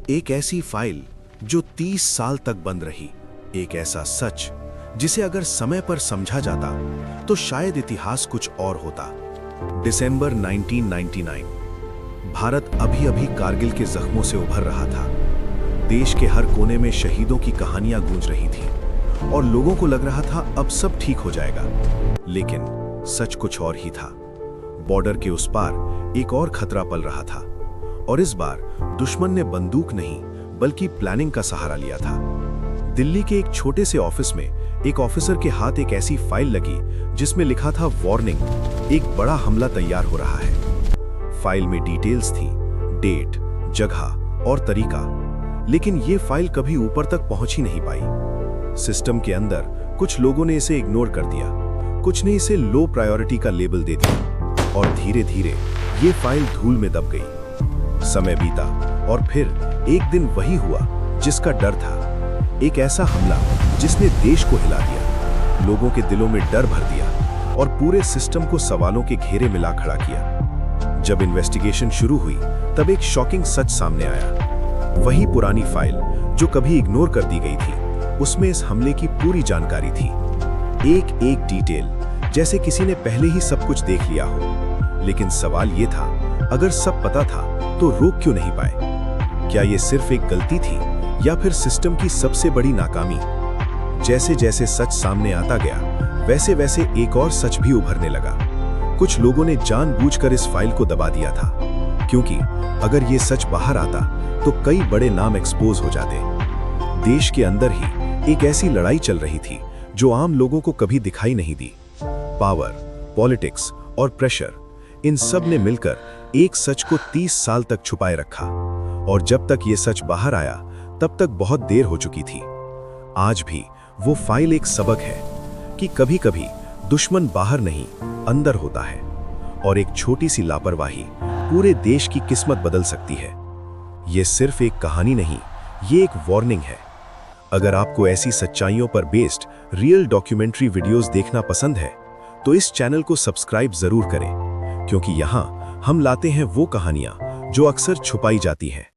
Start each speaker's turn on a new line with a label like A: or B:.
A: एक ऐसी फाइल जो 30 साल तक बंद रही, एक ऐसा सच जिसे अगर समय पर समझा जाता तो शायद इतिहास कुछ और होता। दिसंबर 1999, भारत अभी अभी कारगिल के जख्मों से उभर रहा था। देश के हर कोने में शहीदों की कहानियां गूंज रही थीं और लोगों को लग रहा था अब सब ठीक हो जाएगा। लेकिन सच कुछ और ही था। बॉर्डर के उस पार एक और खतरा पल रहा था और इस बार दुश्मन ने बंदूक नहीं बल्कि प्लानिंग का सहारा लिया था। दिल्ली के एक छोटे से ऑफिस में एक ऑफिसर के हाथ एक ऐसी फाइल लगी जिसमें लिखा था वार्निंग, एक बड़ा हमला तैयार हो रहा है। फाइल में डिटेल्स थी, डेट, जगह और तरीका, लेकिन ये फाइल कभी ऊपर तक पहुंच ही नहीं पाई। सिस्टम के अंदर कुछ लोगों ने इसे इग्नोर कर दिया, कुछ ने इसे लो प्रायोरिटी का लेबल दे दिया और धीरे धीरे ये फाइल धूल में दब गई। समय बीता और फिर एक दिन वही हुआ जिसका डर था, एक ऐसा हमला जिसने देश को हिला दिया, लोगों के दिलों में डर भर दिया और पूरे सिस्टम को सवालों के घेरे में ला खड़ा किया। जब इन्वेस्टिगेशन शुरू हुई तब एक शॉकिंग सच सामने आया। वही पुरानी फाइल जो कभी इग्नोर कर दी गई थी, उसमें इस हमले की पूरी जानकारी थी, एक एक डिटेल, जैसे किसी ने पहले ही सब कुछ देख लिया हो। लेकिन सवाल ये था, अगर सब पता था तो रोक क्यों नहीं पाए? क्या ये सिर्फ एक गलती थी या फिर सिस्टम की सबसे बड़ी नाकामी? जैसे जैसे सच सामने आता गया, वैसे वैसे एक और सच भी उभरने लगा। कुछ लोगों ने जानबूझकर इस फाइल को दबा दिया था, क्योंकि अगर ये सच बाहर आता तो कई बड़े नाम एक्सपोज हो जाते। देश के अंदर ही एक ऐसी लड़ाई चल रही थी जो आम लोगों को कभी दिखाई नहीं दी। पावर, पॉलिटिक्स और प्रेशर, इन सब ने मिलकर एक सच को 30 साल तक छुपाए रखा और जब तक ये सच बाहर आया तब तक बहुत देर हो चुकी थी। आज भी वो फाइल एक सबक है कि कभी-कभी दुश्मन बाहर नहीं, अंदर होता है और एक छोटी सी लापरवाही पूरे देश की किस्मत बदल सकती है। ये सिर्फ एक कहानी नहीं, ये एक वार्निंग है। अगर आपको ऐसी सच्चाइयों पर बेस्ड रियल डॉक्यूमेंट्री वीडियोस देखना पसंद है तो इस चैनल को सब्सक्राइब जरूर करें, क्योंकि यहाँ हम लाते हैं वो कहानियां जो अक्सर छुपाई जाती हैं।